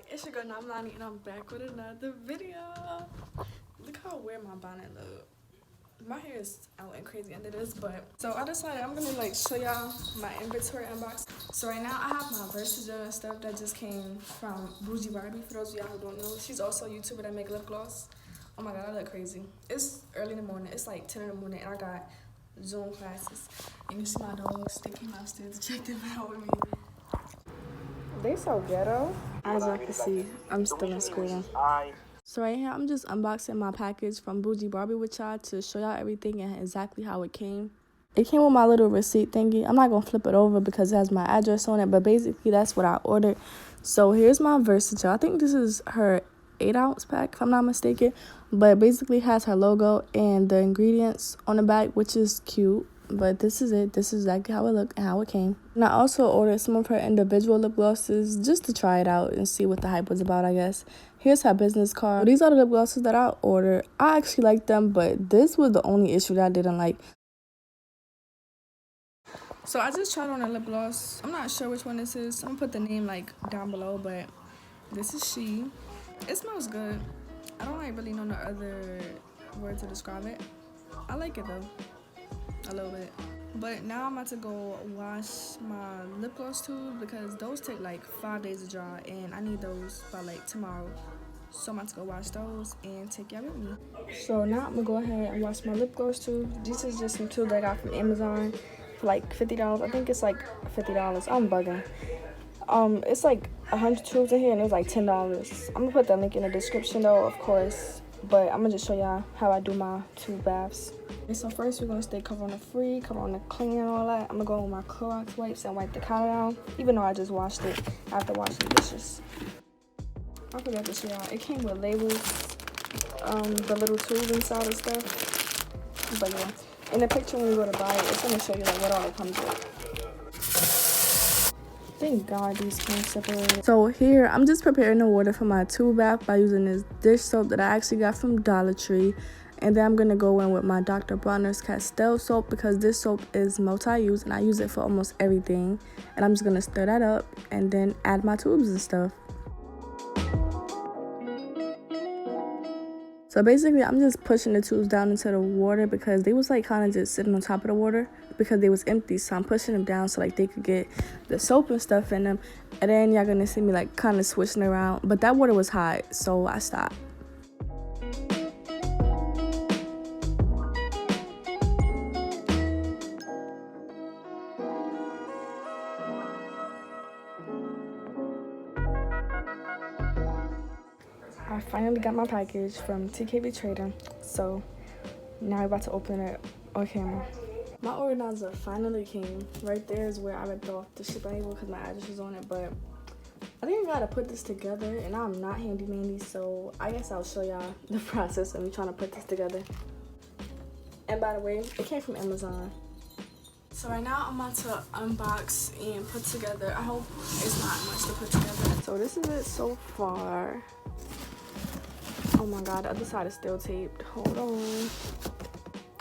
It's your girl Ny Millani, and I'm back with another video. Look how weird my bonnet look. My hair is out and crazy under this, but so I decided I'm gonna like show y'all my inventory unbox. So right now I have my Versagel and stuff that just came from Bougie Barbie. For those of y'all who don't know, she's also a YouTuber that make lip gloss. Oh my god, I look crazy. It's early in the morning. It's like 10 in the morning, and I got Zoom classes. And you see my dogs. They came downstairs to check them out with me. They so ghetto. As y'all can see, I'm still in school. So right here, I'm just unboxing my package from Bougie Barbie with y'all to show y'all everything and exactly how it came. It came with my little receipt thingy. I'm not going to flip it over because it has my address on it, but basically that's what I ordered. So here's my Versagel. I think this is her 8-ounce pack, if I'm not mistaken. But basically it has her logo and the ingredients on the back, which is cute. But this is it. This is exactly how it looked and how it came. And I also ordered some of her individual lip glosses just to try it out and see what the hype was about, I guess. Here's her business card. These are the lip glosses that I ordered. I actually liked them, but this was the only issue that I didn't like. So I just tried on a lip gloss. I'm not sure which one this is. I'm gonna put the name like down below, but this is she. It smells good. I don't like really know no other word to describe it. I like it though. A little bit. But now I'm about to go wash my lip gloss tube because those take like 5 days to dry and I need those by like tomorrow. So I'm about to go wash those and take y'all with me. So now I'm gonna go ahead and wash my lip gloss tube. This is just some tube that I got from Amazon for like $50. I think it's like $50. I'm bugging. It's like 100 tubes in here and it was like $10. I'm gonna put the link in the description though, of course. But I'm gonna just show y'all how I do my tube baths. Okay, so first we're gonna stay corona-free, corona-clean and all that. I'm gonna go with my Clorox wipes and wipe the counter down, even though I just washed it after washing the dishes. I forgot to show y'all. It came with labels, the little tube inside and stuff. But yeah, in the picture when you go to buy it, it's gonna show you like what all it comes with. Thank God these came separated. So here, I'm just preparing the water for my tube bath by using this dish soap that I actually got from Dollar Tree. And then I'm going to go in with my Dr. Bronner's Castile soap because this soap is multi-use and I use it for almost everything. And I'm just going to stir that up and then add my tubes and stuff. So basically, I'm just pushing the tubes down into the water because they was like kind of just sitting on top of the water because they was empty. So I'm pushing them down so like they could get the soap and stuff in them. And then y'all gonna see me like kind of swishing around. But that water was hot, so I stopped. I finally got my package from TKB Trading, so now we're about to open it on camera. My organizer finally came. Right there is where I ripped off the shipping label because my address was on it, but I think I gotta put this together and I'm not handy-mandy, so I guess I'll show y'all the process of me trying to put this together. And by the way, it came from Amazon. So right now I'm about to unbox and put together. I hope it's not much to put together. So this is it so far. Oh my god, the other side is still taped. Hold on.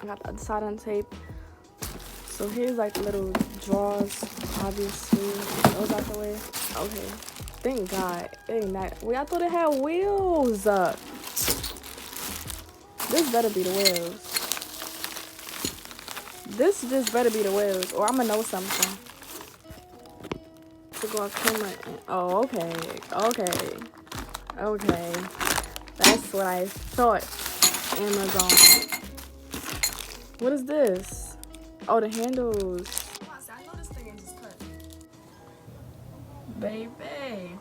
I got the other side untaped. So here's like the little drawers, obviously. Those out the way. Okay. Thank God. It ain't that. Wait, I thought it had wheels. This better be the wheels. This just better be the wheels, or I'm gonna know something. To go come in. Oh, okay. Okay. Okay. That's what I thought. Amazon. What is this? Oh, the handles. I know this thing ain't just cut. Baby.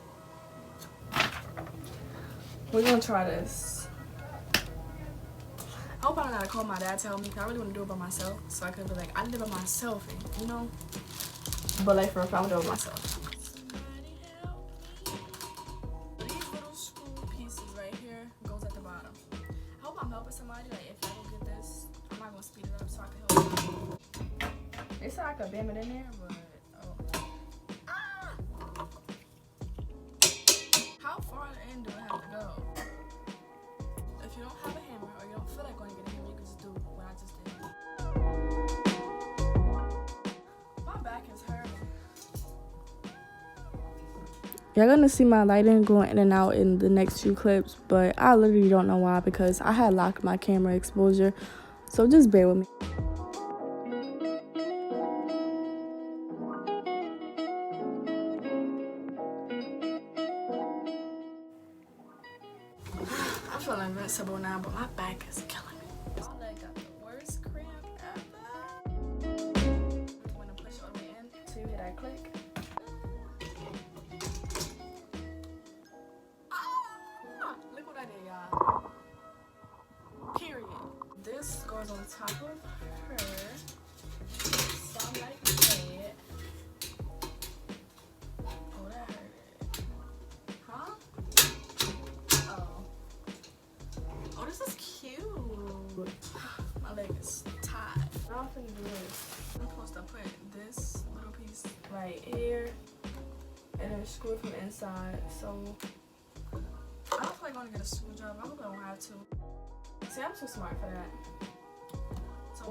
We're gonna try this. I hope I don't gotta call my dad to help me, because I really want to do it by myself. So I could be like, I did it by myself, and, you know? But like for a fact, I'll do it myself. I'm helping somebody, like if I don't get this, I'm not gonna speed it up so I can help you. They said I could bam it in there, but how far in do I have to go? If you don't have a hammer or you don't feel like going to get a hammer, you can just do what I just did. Y'all gonna see my lighting going in and out in the next few clips, but I literally don't know why, because I had locked my camera exposure, so just bear with me. I feel invincible now, but my back is killing me. My leg got the worst cramp ever. I'm gonna push all the way in till you hear that click. Look what I did, y'all. Period. This goes on top of her. So I'm like that. Oh, that hurt. Huh? Oh, this is cute. My leg is tied. Now I'm finna do this. I'm supposed to put this little piece right here and then screw it from the inside. So I don't feel like I'm gonna get a screwdriver. I hope I don't have to. See, I'm too smart for that. So,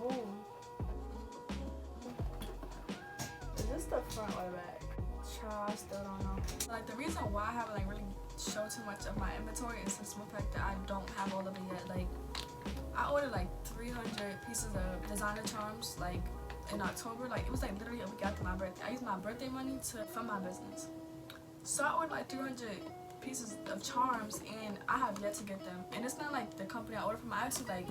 is this the front or the back? Child, I still don't know. Like, the reason why I haven't like really showed too much of my inventory is the simple fact that I don't have all of it yet. Like, I ordered like 300 pieces of designer charms like in October. Like, it was like literally a week after my birthday. I used my birthday money to fund my business. So I ordered like 300 pieces of charms and I have yet to get them. And it's not like the company I ordered from, I actually like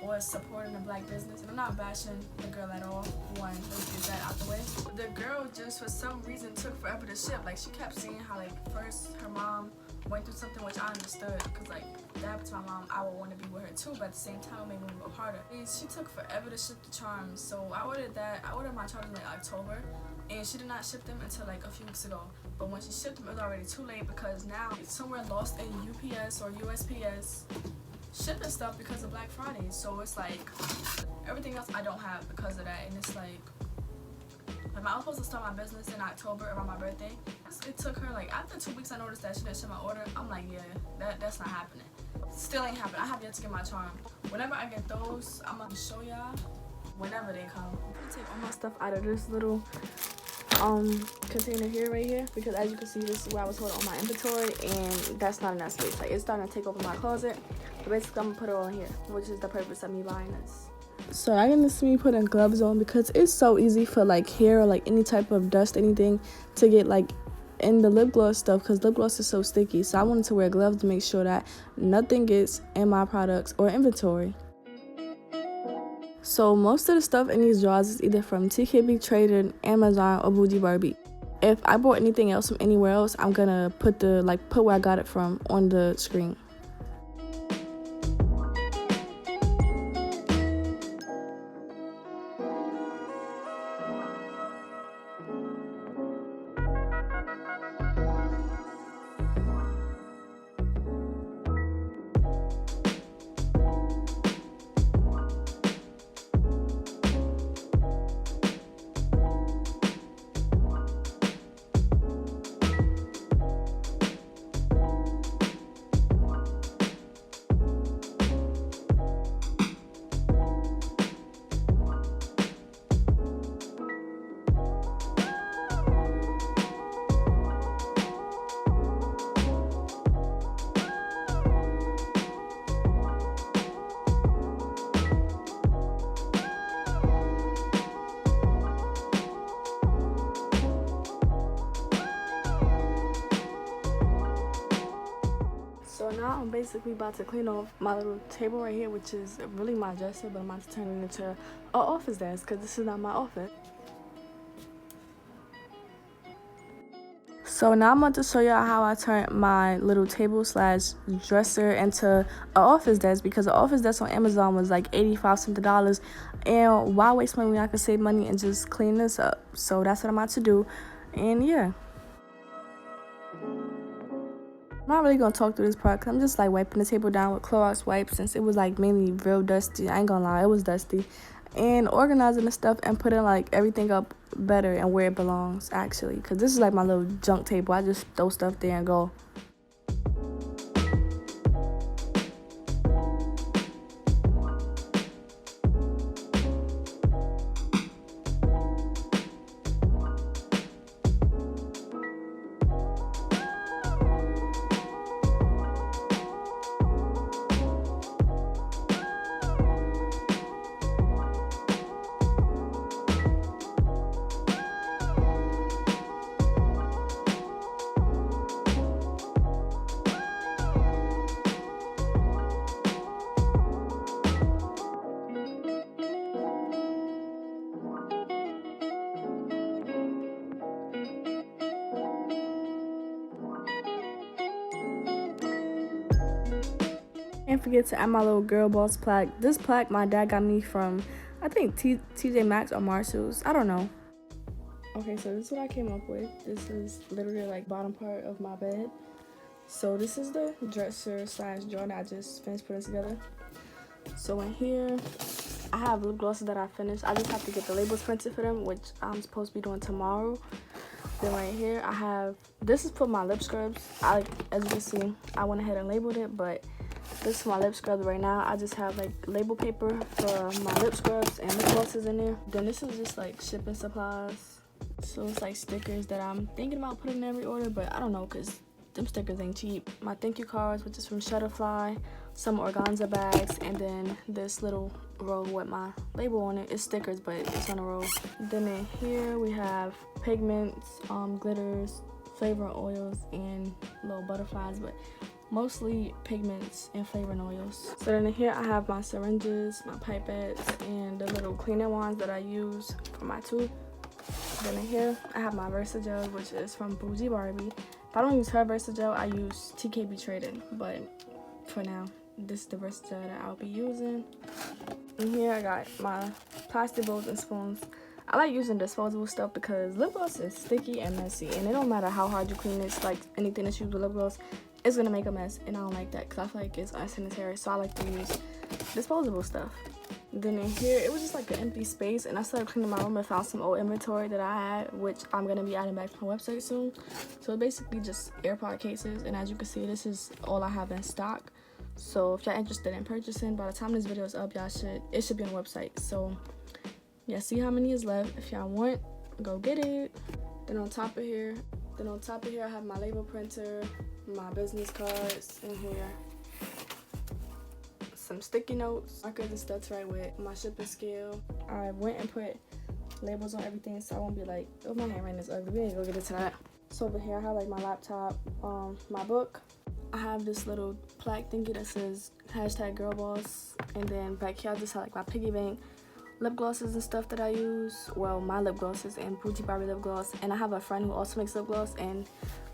was supporting the black business, and I'm not bashing the girl at all. One, let's get that out the way. The girl just for some reason took forever to ship. Like, she kept seeing how like first her mom went through something, which I understood, because like that happened to my mom, I would want to be with her too, but at the same time it made me go harder. And she took forever to ship the charms, so I ordered that. I ordered my charms in like October, and she did not ship them until like a few weeks ago. But when she shipped them, it was already too late, because now it's somewhere lost in UPS or USPS shipping stuff because of Black Friday. So it's like everything else I don't have because of that. And it's like I was supposed to start my business in October around my birthday. It took her like after 2 weeks, I noticed that she didn't ship my order. I'm like, yeah, that's not happening. Still ain't happening. I have yet to get my charm. Whenever I get those, I'm gonna show y'all whenever they come. I'm gonna take all my stuff out of this little container here, right here, because as you can see, this is where I was holding all my inventory, and that's not enough space. Like, it's starting to take over my closet. So basically I'm gonna put it all in here, which is the purpose of me buying this. So I gonna see me putting gloves on, because it's so easy for like hair or like any type of dust, anything, to get like in the lip gloss stuff, because lip gloss is so sticky. So I wanted to wear gloves to make sure that nothing gets in my products or inventory. So most of the stuff in these drawers is either from TKB Trading, Amazon, or Bougie Barbie. If I bought anything else from anywhere else, I'm gonna put where I got it from on the screen. So now I'm basically about to clean off my little table right here, which is really my dresser, but I'm about to turn it into an office desk, because this is not my office. So now I'm about to show y'all how I turned my little table / dresser into an office desk, because the office desk on Amazon was like $85 something, and why waste money when I could save money and just clean this up? So that's what I'm about to do, and yeah. I'm not really gonna talk through this part, because I'm just like wiping the table down with Clorox wipes, since it was like mainly real dusty. I ain't gonna lie, it was dusty. And organizing the stuff and putting like everything up better and where it belongs, actually, because this is like my little junk table. I just throw stuff there and go. can't forget to add my little girl boss plaque. This plaque my dad got me from, I think, TJ Maxx or Marshall's. I don't know. Okay, so this is what I came up with. This is literally like bottom part of my bed. So this is the dresser slash drawer that I just finished putting together. So in here, I have lip glosses that I finished. I just have to get the labels printed for them, which I'm supposed to be doing tomorrow. Then right here, I have, this is for my lip scrubs. As you can see, I went ahead and labeled it, but this is my lip scrubs right now. I just have like label paper for my lip scrubs and lip glosses in there. Then this is just like shipping supplies. So it's like stickers that I'm thinking about putting in every order, but I don't know because them stickers ain't cheap. My thank you cards, which is from Shutterfly, some organza bags, and then this little roll with my label on it. It's stickers, but it's on a roll. Then in here we have pigments, glitters, flavor oils, and little butterflies, but mostly pigments and flavoring oils. So then in here I have my syringes, my pipettes, and the little cleaner wands that I use for my tooth. Then in here I have my Versagel, which is from Bougie Barbie. If I don't use her Versagel, I use TKB Trading, but for now this is the Versagel that I'll be using. In here I got my plastic bowls and spoons. I like using disposable stuff because lip gloss is sticky and messy, and it don't matter how hard you clean it. It's like anything that's used with lip gloss, it's gonna make a mess, and I don't like that because I feel like it's unsanitary. So I like to use disposable stuff. Then in here, it was just like an empty space, and I started cleaning my room and found some old inventory that I had, which I'm gonna be adding back to my website soon. So basically just AirPod cases, and as you can see, this is all I have in stock. So if y'all interested in purchasing, by the time this video is up, it should be on the website. So yeah, see how many is left. If y'all want, go get it. Then on top of here, I have my label printer, my business cards in here, some sticky notes, markers and stuff to write with, my shipping scale. I went and put labels on everything so I won't be like, oh, my handwriting is ugly. We ain't gonna get into that. So over here I have like my laptop, my book. I have this little plaque thingy that says #girlboss, and then back here I just have like my piggy bank, lip glosses and stuff that I use. Well, my lip glosses and Bougie Barbie lip gloss, and I have a friend who also makes lip gloss, and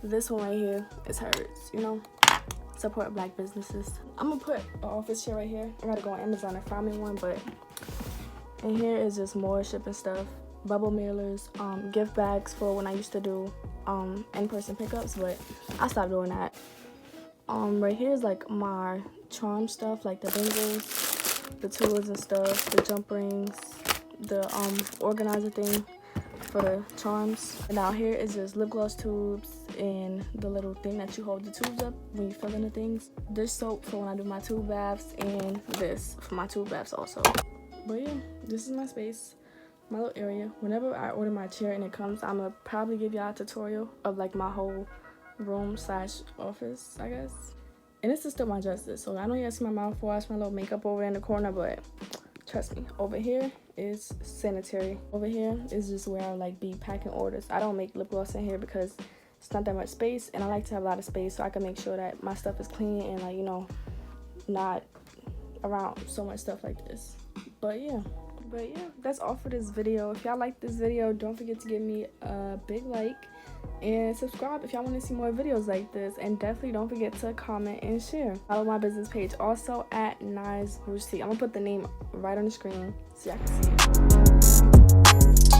this one right here is hers, you know. Support black businesses. I'm gonna put an office chair right here. I gotta go on Amazon and find me one, but in here is just more shipping stuff, bubble mailers, gift bags for when I used to do in-person pickups, but I stopped doing that. Right here is like my charm stuff, like the bangles, the tools and stuff, the jump rings, the organizer thing for the charms. And out here is just lip gloss tubes and the little thing that you hold the tubes up when you fill in the things. This soap for when I do my tube baths, and this for my tube baths also. But yeah, this is my space, my little area. Whenever I order my chair and it comes, I'm gonna probably give y'all a tutorial of like my whole room slash office, I guess. And this is still my dresser, so I know you guys see my mouthwash, my little makeup over there in the corner, but trust me, over here is sanitary. Over here is just where I like be packing orders. I don't make lip gloss in here because it's not that much space, and I like to have a lot of space so I can make sure that my stuff is clean and like, you know, not around so much stuff like this. But yeah, that's all for this video. If y'all like this video, don't forget to give me a big like and subscribe if y'all want to see more videos like this, and definitely don't forget to comment and share. Follow my business page also at Ny's Boutique. I'm gonna put the name right on the screen so y'all can see it.